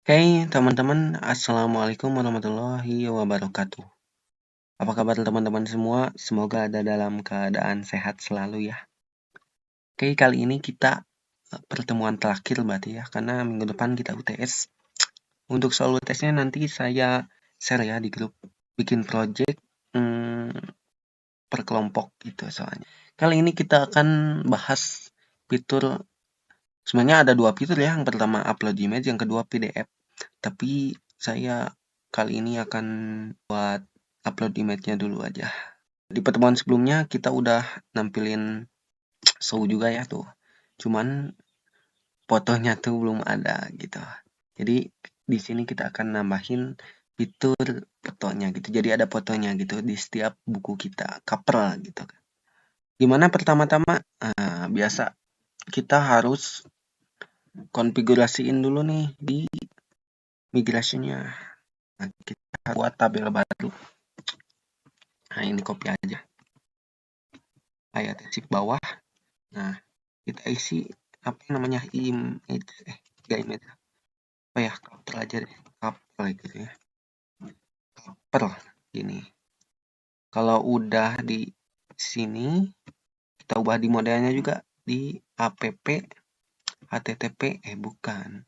Hey teman-teman, Assalamualaikum warahmatullahi wabarakatuh. Apa kabar teman-teman semua? Semoga ada dalam keadaan sehat selalu ya. Oke, kali ini kita pertemuan terakhir berarti ya, karena minggu depan kita UTS. Untuk soal UTS-nya nanti saya share ya di grup, bikin project per kelompok gitu soalnya. Kali ini kita akan bahas fitur, sebenarnya ada dua fitur ya, yang pertama upload image, yang kedua PDF. Tapi saya kali ini akan buat upload image-nya dulu aja. Di pertemuan sebelumnya kita udah nampilin show juga ya tuh. Cuman fotonya tuh belum ada gitu. Jadi di sini kita akan nambahin fitur fotonya gitu. Jadi ada fotonya gitu di setiap buku kita, cover gitu kan. Gimana pertama-tama? Biasa kita harus konfigurasiin dulu nih di migrasinya. Nah, kita buat tabel baru. Nah, ini copy aja. Ayat shift bawah. Nah, kita isi apa namanya image, gak image, apa ya, cover aja deh, cover gitu ya, cover gini. Kalau udah di sini, kita ubah di modelnya juga di app http bukan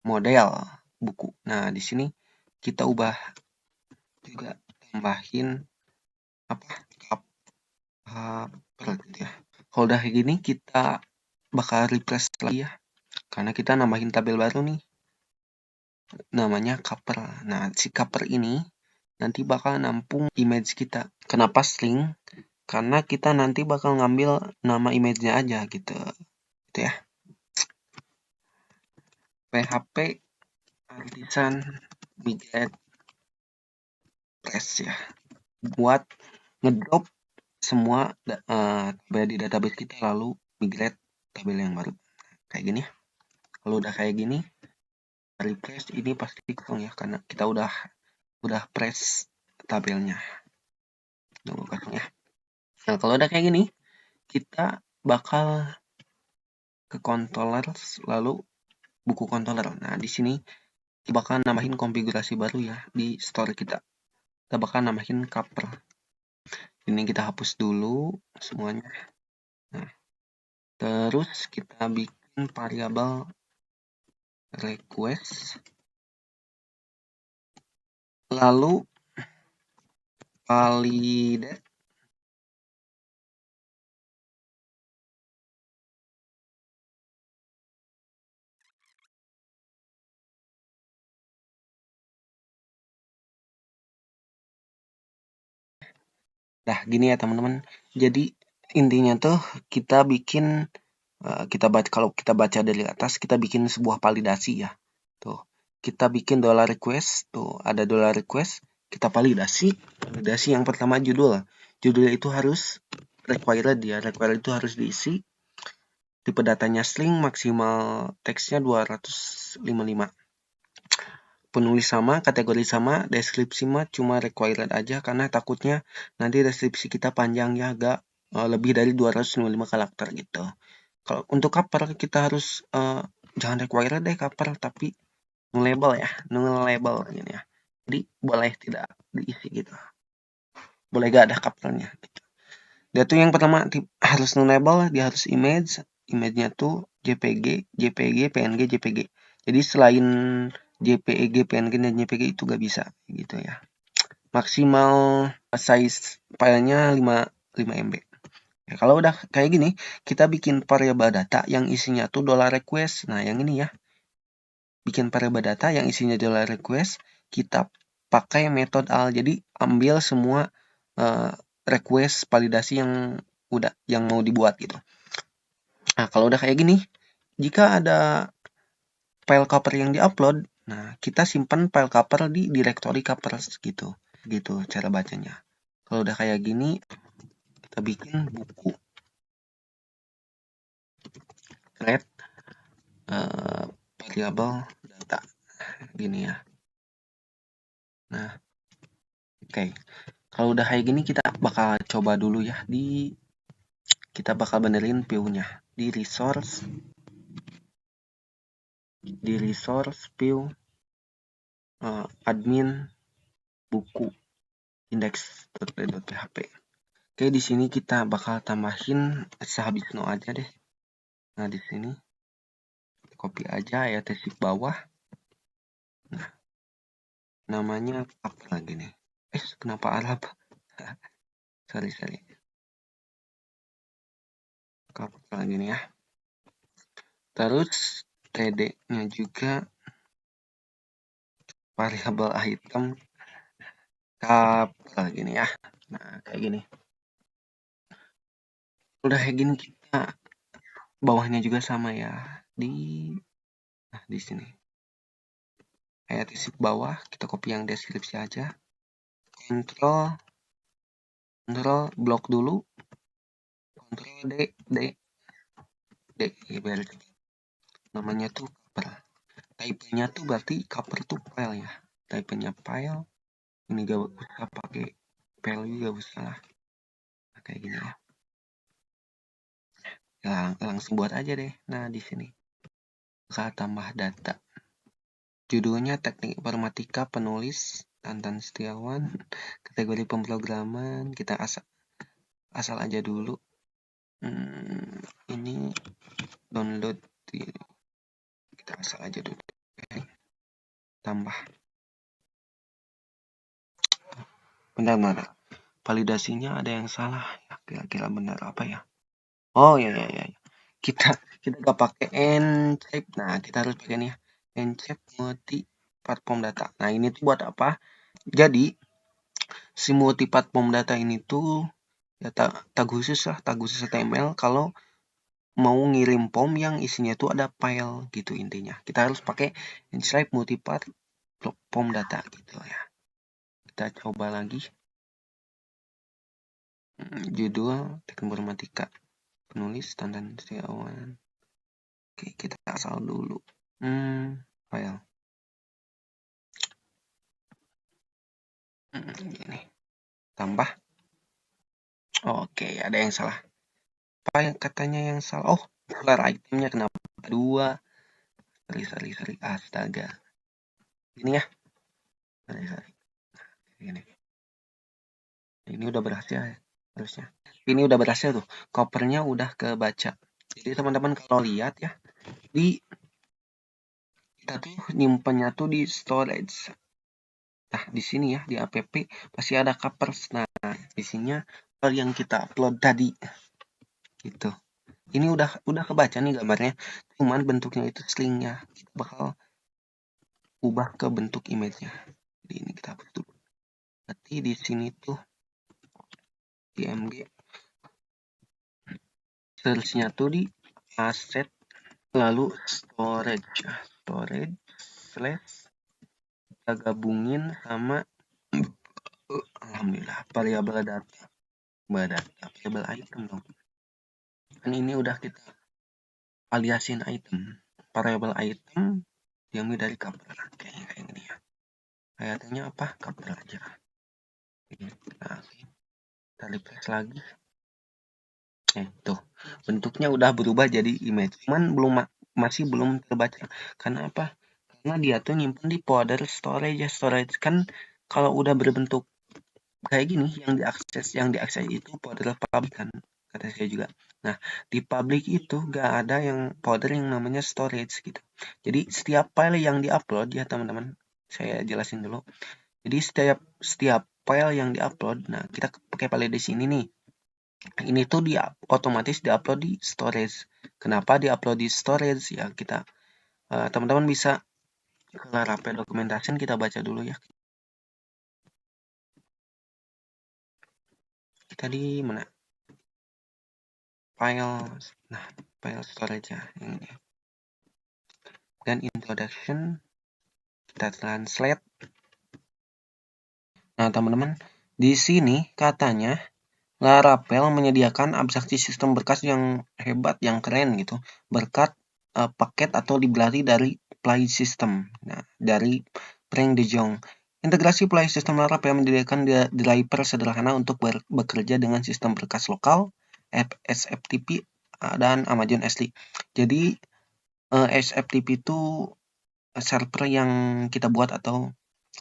model buku. Nah, di sini kita ubah juga, tambahin apa, cover gitu ya. Kalau udah kayak gini kita bakal refresh lagi ya, karena kita nambahin tabel baru nih, namanya cover. Nah, si cover ini nanti bakal nampung image kita. Kenapa string? Karena kita nanti bakal ngambil nama image-nya aja gitu. Gitu ya. PHP Artisan Migrate Press ya. Buat ngedrop semua tabel di database kita lalu migrate tabel yang baru. Kayak gini. Kalau udah kayak gini, refresh ini pasti kosong ya, karena kita udah press tabelnya. Tunggu kosong ya. Nah, kalau udah kayak gini, kita bakal ke controller lalu buku controller. Nah, di sini kita bakal nambahin konfigurasi baru ya di store kita. Kita bakal nambahin cover. Ini kita hapus dulu semuanya. Nah, terus kita bikin variabel request. Lalu validate. Nah, gini ya teman-teman. Jadi intinya tuh kita bikin kalau kita baca dari atas, kita bikin sebuah validasi ya. Tuh, kita bikin dollar request, tuh ada dollar request, kita validasi. Validasi yang pertama judul. Judulnya itu harus required ya. Required itu harus diisi. Tipe datanya string, maksimal teksnya 255. Penulis sama, kategori sama, deskripsi mah cuma required aja karena takutnya nanti deskripsi kita panjang ya, agak lebih dari 255 karakter gitu. Kalau untuk cover kita harus jangan required deh cover, tapi label ya, label gini ya. Jadi boleh tidak diisi gitu. Boleh gak ada covernya gitu. Dia tuh yang pertama harus label, dia harus image, image-nya tuh JPG, JPG, PNG, JPG. Jadi selain JPG, PNG, dan JPG itu gak bisa gitu ya. Maksimal size filenya 5 MB. Ya, kalau udah kayak gini, kita bikin variabel data yang isinya tuh dollar request. Nah, yang ini ya. Bikin variabel data yang isinya dollar request, kita pakai metode al. Jadi ambil semua request validasi yang mau dibuat gitu. Nah, kalau udah kayak gini, jika ada file cover yang diupload, nah kita simpan file cover di directory cover gitu. Gitu cara bacanya. Kalau udah kayak gini, kita bikin buku create variable data gini ya. Nah, oke. Kalau udah kayak gini kita bakal coba dulu ya kita bakal benerin view-nya di resource view. admin buku index.php. Oke, di sini kita bakal tambahin sehabis no aja deh. Nah, di sini copy aja ya, titik bawah. Nah, namanya apa lagi nih? Kenapa Arab? sorry. Cover lagi nih ya. Terus td-nya juga variabel item cover gini ya. Nah, kayak gini. Udah kayak gini, kita bawahnya juga sama ya. Di sini. Kayak titik bawah, kita copy yang deskripsi aja. Control blok dulu. Control D ya, biar namanya tuh cover. Type-nya tuh berarti cover tuh file ya. Type-nya file. Ini gak usah pakai value, gak usah lah. Nah, kayak gini ya. Langsung buat aja deh. Nah, di sini bakal tambah data. Judulnya Teknik Informatika, penulis Tantan Setiawan. Kategori pemrograman kita asal aja dulu. Ini download, kita asal aja dulu. Tambah. Benar. Validasinya ada yang salah ya. Kira-kira benar apa ya? Oh ya. Kita gak pakai Enshape. Nah, kita harus pakai nih ya. Enshape multi platform data. Nah, ini tuh buat apa? Jadi si multi platform data ini tuh ya tag khusus HTML kalau mau ngirim form yang isinya tuh ada file gitu intinya. Kita harus pakai Enshape multi platform data gitu ya. Kita coba lagi. Judul Teknik Informatika, penulis Tantan Setiawan. Oke, kita asal dulu. File. Ini. Tambah. Oke, ada yang salah. Apa yang katanya yang salah? Oh, keluar itemnya kenapa 2? Sorry. Astaga. Ini ya. Sorry. Ini. Ini udah berhasil ya, harusnya. Ini udah berhasil tuh. Covernya udah kebaca. Jadi teman-teman kalau lihat ya, kita tuh nyimpennya tuh di storage. Nah, di sini ya, di app pasti ada covers. Nah, di sininya yang kita upload tadi. Gitu. Ini udah kebaca nih gambarnya. Cuman bentuknya itu slingnya. Kita bakal ubah ke bentuk image-nya. Jadi ini kita hapus dulu. Berarti di sini tuh img search-nya tuh di asset lalu storage slash kita gabungin sama alhamdulillah variabel data variabel item dong. Kan ini udah kita aliasin item, variabel item diambil dari cover kayak gini ya. Kayaknya apa, cover aja. Nah, kita refresh lagi. Tuh bentuknya udah berubah jadi image, cuman masih belum terbaca. Karena apa? Karena dia tuh nyimpen di folder storage kan. Kalau udah berbentuk kayak gini, yang diakses itu folder public kan, kata saya juga. Nah, di public itu gak ada yang folder yang namanya storage gitu. Jadi setiap file yang diupload ya teman-teman, saya jelasin dulu. Jadi setiap file yang diupload, nah kita pakai file di sini nih. Ini tuh otomatis diupload di storage. Kenapa diupload di storage ya? Kita teman-teman bisa ke Laravel documentation, kita baca dulu ya. Kita di mana? File storage ya, yang ini. Dan introduction kita translate. Nah, teman-teman, di sini katanya Laravel menyediakan abstraksi sistem berkas yang hebat, yang keren gitu, berkat paket atau library dari Play System. Nah, dari Frank de Jong. Integrasi Play System Laravel menyediakan driver sederhana untuk bekerja dengan sistem berkas lokal, SFTP, dan Amazon S3. Jadi SFTP itu server yang kita buat atau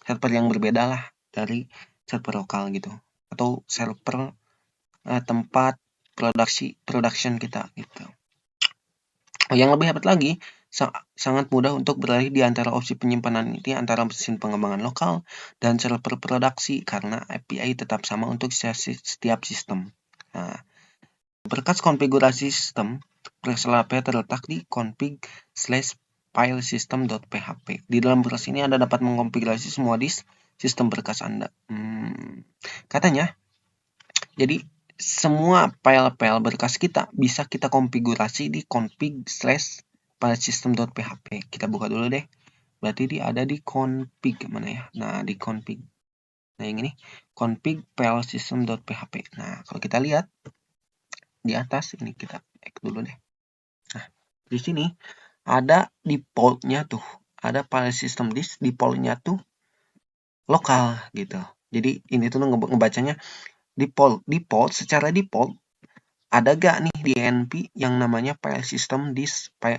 server yang berbeda lah dari server lokal gitu, atau server tempat production kita gitu. Yang lebih hebat lagi, sangat mudah untuk beralih di antara opsi penyimpanan ini antara mesin pengembangan lokal dan server produksi karena API tetap sama untuk setiap sistem. Nah, berkas konfigurasi sistem, /p terletak di config/filesystem.php. Di dalam berkas ini Anda dapat mengkonfigurasi semua disk sistem berkas Anda. Katanya, jadi semua file-file berkas kita bisa kita konfigurasi di config/filesystem.php. Kita buka dulu deh. Berarti dia ada di config mana ya? Nah, di config. Nah, yang ini config filesystem.php. Nah, kalau kita lihat di atas ini kita cek dulu deh. Nah, di sini ada defaultnya tuh. Ada file system disk defaultnya tuh lokal gitu. Jadi ini tuh ngebacanya default secara default ada gak nih di NP yang namanya file system disk file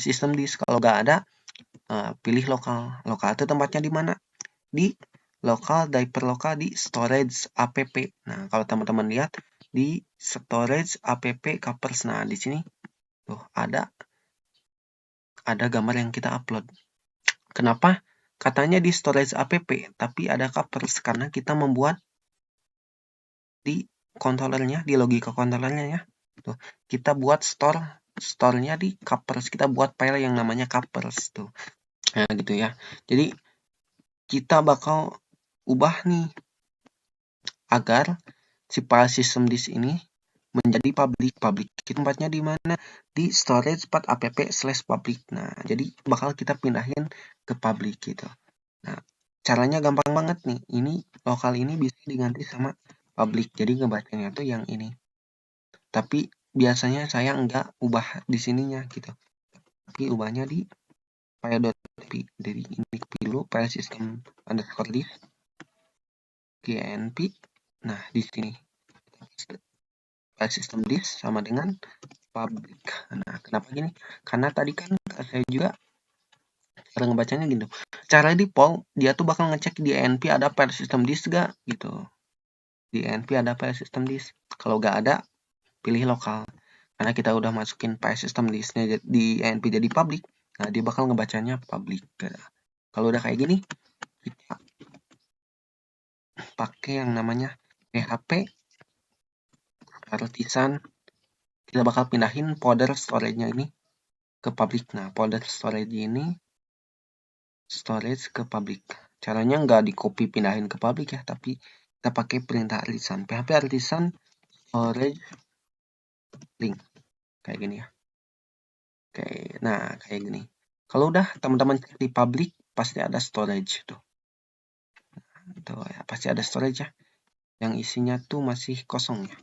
system disk. Kalau gak ada, pilih lokal. Lokal itu tempatnya di mana? Di lokal lokal di storage app. Nah, kalau teman-teman lihat di storage app covers. Nah, di sini tuh ada gambar yang kita upload. Kenapa katanya di storage app tapi ada covers? Karena kita membuat di controllernya, di logika controllernya ya. Tuh, kita buat store-nya di covers. Kita buat file yang namanya covers tuh. Nah, gitu ya. Jadi kita bakal ubah nih agar si file system disk ini menjadi public. Tempatnya di mana? Di storage part app/public. Nah, jadi bakal kita pindahin ke public gitu. Nah, caranya gampang banget nih. Ini lokal ini bisa diganti sama public. Jadi ngebacanya tuh yang ini. Tapi biasanya saya enggak ubah di sininya gitu. Tapi ubahnya di file.py. Jadi ini dulu file system underscore disk gnp. Nah, di sini file system disk sama dengan public. Nah, kenapa gini? Karena tadi kan saya juga cara ngebacanya gitu. Cara default dia tuh bakal ngecek di env ada file system disk gak gitu. Di env ada file system disk. Kalau gak ada, pilih lokal. Karena kita udah masukin file system disknya di env jadi public. Nah, dia bakal ngebacanya public. Kalau udah kayak gini, kita pakai yang namanya php artisan. Kita bakal pindahin folder storage-nya ini ke public. Nah, folder storage ini storage ke public. Caranya nggak di copy pindahin ke public ya, tapi kita pakai perintah artisan. php artisan storage link. Kayak gini ya. Oke, nah kayak gini. Kalau udah teman-teman cek di public, pasti ada storage tuh. Tuh ya, pasti ada storage ya. Yang isinya tuh masih kosong ya.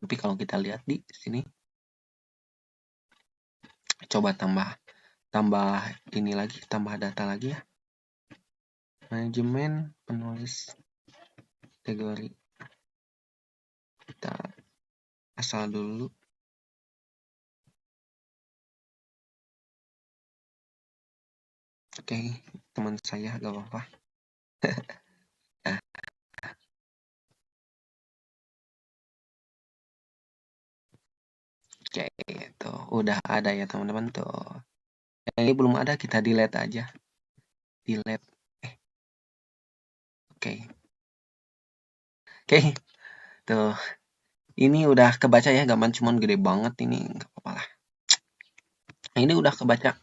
Tapi kalau kita lihat di sini, coba tambah ini lagi, tambah data lagi ya. Manajemen penulis kategori. Kita asal dulu. Oke, teman saya gak apa-apa. Oke, tuh udah ada ya teman-teman tuh. Yang ini belum ada, kita delete aja. Delete. Oke. Oke. Tuh. Ini udah kebaca ya, gambar cuman gede banget ini, nggak apa-apa lah. Nah, ini udah kebaca.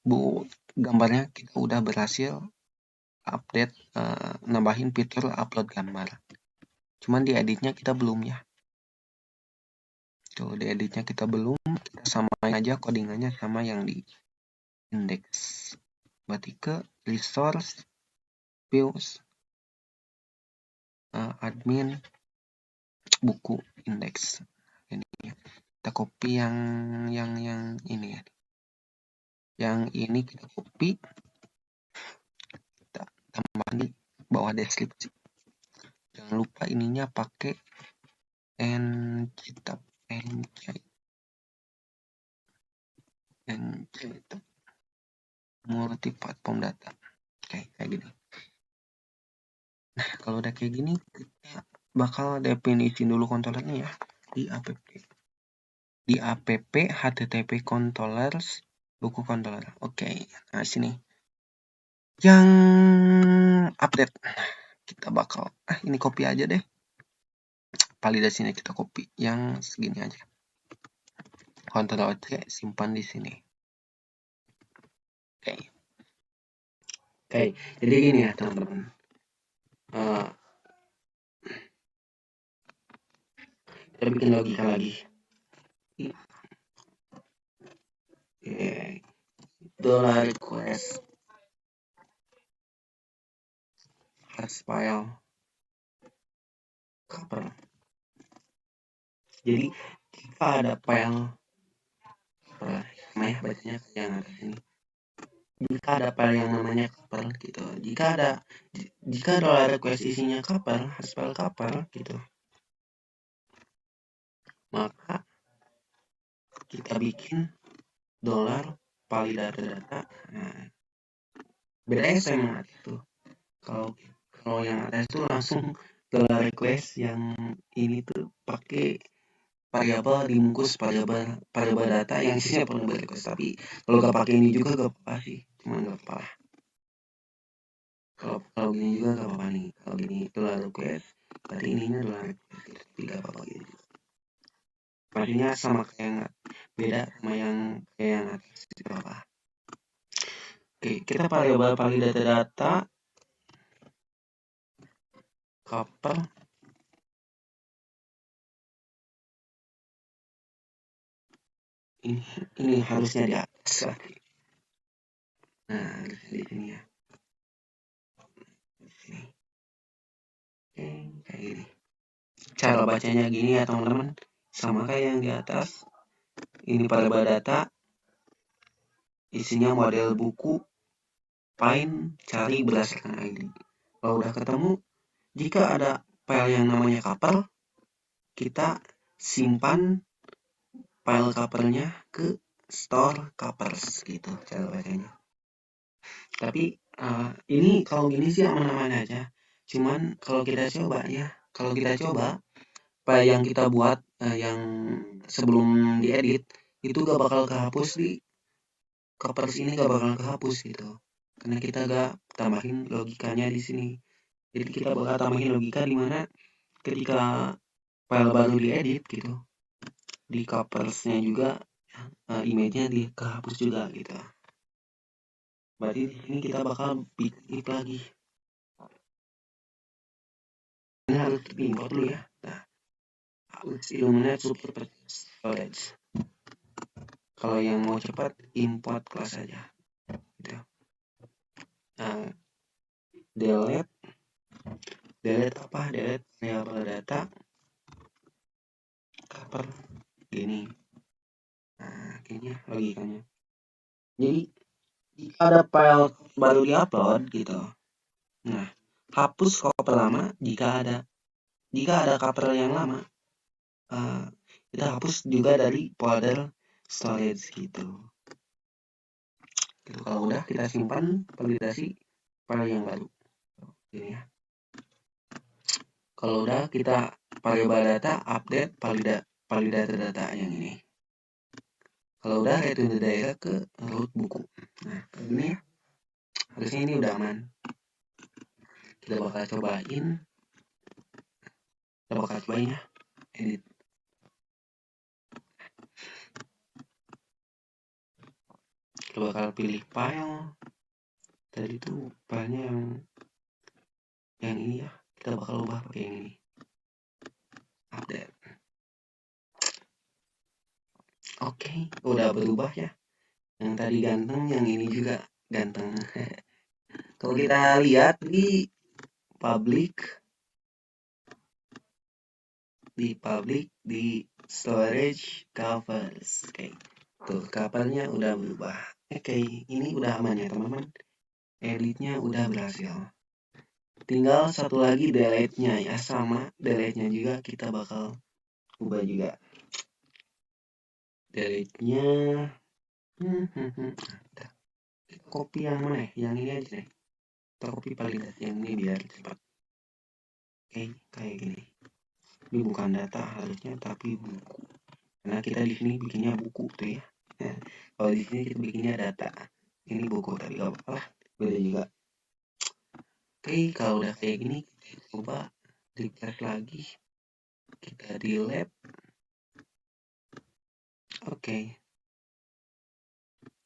Bu, gambarnya kita udah berhasil update, nambahin fitur upload gambar. Cuman di editnya kita belum ya. Tuh, di editnya kita belum, kita samain aja codingannya sama yang di index. Berarti ke resource, views, admin, buku, index. Ini kita copy yang ini ya. Yang ini kita copy, kita tambah di bawah deskripsi. Jangan lupa ininya pakai nCitab multi platform data. kayak gini. Nah, kalau udah kayak gini, kita bakal definisi dulu controllernya ya di app. Di app http controllers buku controller. Oke, nah sini. Yang update. Kita bakal ini copy aja deh. Validasinya kita copy yang segini aja. Ctrl C, simpan di sini. Oke, jadi gini ya teman-teman. Kita bikin logika lagi. Dollar request has file cover. Jadi jika ada file namanya bacanya yang atas ini. Jika ada file yang namanya cover gitu. Jika dollar request isinya cover, has file cover gitu. Maka kita bikin dollar validator data. Nah, bedanya sama itu. Kalau yang atas itu langsung dollar request, yang ini tuh pakai variabel dibungkus variabel data yang isinya variabel request. Tapi kalau gak pakai ini juga gak apa-apa sih, cuma gak apa-apa. Kalau gini juga gak apa-apa nih. Kalau gini dollar request, berarti ininya dollar request, tidak apa-apa gitu. Maksudnya sama kayak yang beda sama yang kayak yang atas itu apa. Oke, kita variabel validator data cover ini harusnya di atas lagi. Nah, di sini ya. Di sini. Oke, kayak gini. Cara bacanya gini ya teman-teman, sama kayak yang di atas. Ini variabel data, isinya model buku, find, cari berdasarkan ID. Kalau udah ketemu, jika ada file yang namanya cover, kita simpan file covernya ke store covers gitu cara bacanya. Tapi ini kalau gini sih aman-aman aja. Cuman kalau kita coba ya, file yang kita buat yang sebelum diedit itu gak bakal kehapus di covers ini, gak bakal kehapus gitu. Karena kita gak tambahin logikanya di sini. Jadi kita bakal tambahin logika di mana ketika file baru diedit gitu, di coversnya juga image-nya dikehapus juga gitu. Berarti di sini kita bakal bikin if lagi. Ini harus diimport dulu ya. Nah, Illuminate super storage. Kalau yang mau cepat import kelas aja. Gitu. Nah, delete apa? Delete variable data cover gini. Nah, kayaknya logikanya. Jadi jika ada file baru diupload gitu. Nah, hapus cover lama jika ada cover yang lama. Kita hapus juga dari folder storage gitu. Kalau udah kita simpan validasi file yang baru. Ini ya. Kalau udah kita variabel data update validator data yang ini. Kalau udah return the data ke root buku. Nah, ini ya. Harusnya ini udah aman. Kita bakal cobain ya. Edit. Kita bakal pilih file. Tadi tuh filenya yang ini ya. Kita bakal ubah pakai yang ini. Update. Oke, udah berubah ya. Yang tadi ganteng, yang ini juga ganteng. Kalau kita lihat di public, di storage covers. Oke. Tuh, covernya udah berubah. Oke, ini udah aman ya teman-teman. Editnya udah berhasil. Tinggal satu lagi delete-nya ya, sama delete-nya juga kita bakal ubah juga. Delete-nya copy yang mana ya? Yang ini aja deh. copy validasi yang ini biar cepat. Oke, kayak gini. Ini bukan data harusnya, tapi buku. Karena kita di sini bikinnya buku tuh ya. Kalau di sini kita bikinnya data. Ini buku, tapi gak apa-apa lah. Beda juga. Oke, kalau udah kayak gini, kita coba refresh lagi. Kita di lab.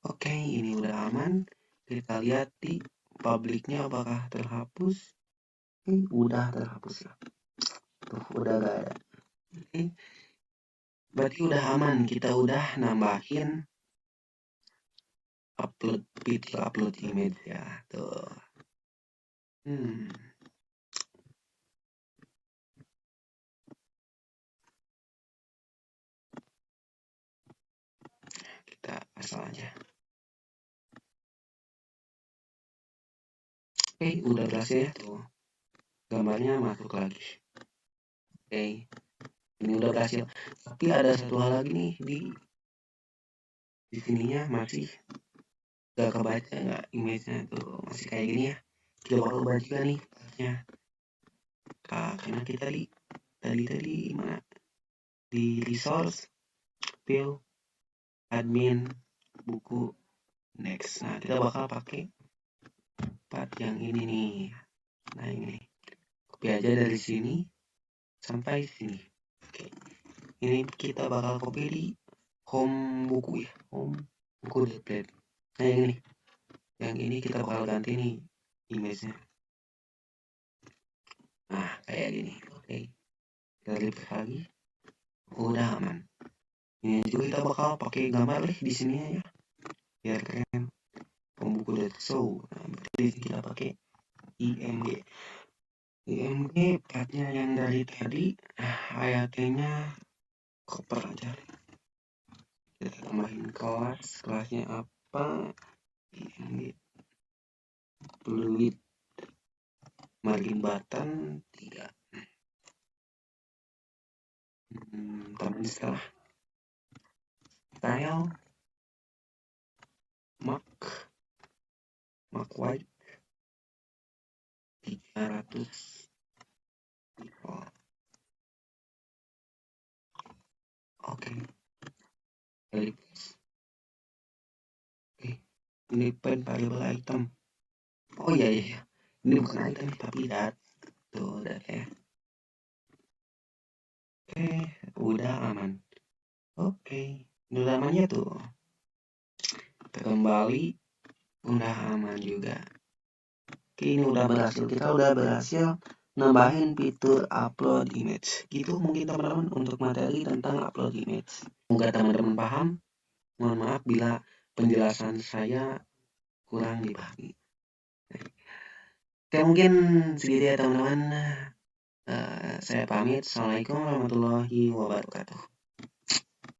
Oke, ini udah aman. Kita lihat di publiknya apakah terhapus. Udah terhapus ya. Tuh, udah gak ada. Oke. Berarti udah aman. Kita udah nambahin fitur upload image ya. Tuh. Kita asal aja. Oke, udah berhasil ya tuh. Gambarnya masuk lagi. Oke. Ini udah berhasil. Tapi ada satu hal lagi nih di sininya masih gak kebaca nggak image-nya tuh, masih kayak gini ya. Kita bakal ubah juga nih pathnya. Karena kita tadi mana di resource fill admin buku next. Nah, kita bakal pakai path yang ini nih. Nah, ini copy aja dari sini sampai sini. Oke. Ini kita bakal copy di home buku ya, home buku template. Nah, yang ini kita bakal ganti nih image-nya. Nah, kayak gini. Oke. Kita refresh lagi. Udah aman. Ini juga kita bakal pakai gambar deh di sini ya, biar keren. Pembuku.show. Nah, berarti kita pakai img. Img platnya yang dari tadi, IAT-nya koper aja. Kita tambahin kelasnya apa? Img fluid margin button 3. Tambahin setelah style mark white 300 pixel. Oke. Ini pen variable item. Oh iya. Ini bukan item tapi tuh data ya. Oke, udah aman. Oke, udah amannya tuh. Kita kembali, udah aman juga. Oke, ini udah berhasil. Kita udah berhasil nambahin fitur upload image. Gitu mungkin teman-teman untuk materi tentang upload image. Semoga teman-teman paham. Mohon maaf bila penjelasan saya kurang dipahami. Oke, mungkin segitu ya teman-teman. Saya pamit. Assalamualaikum warahmatullahi wabarakatuh.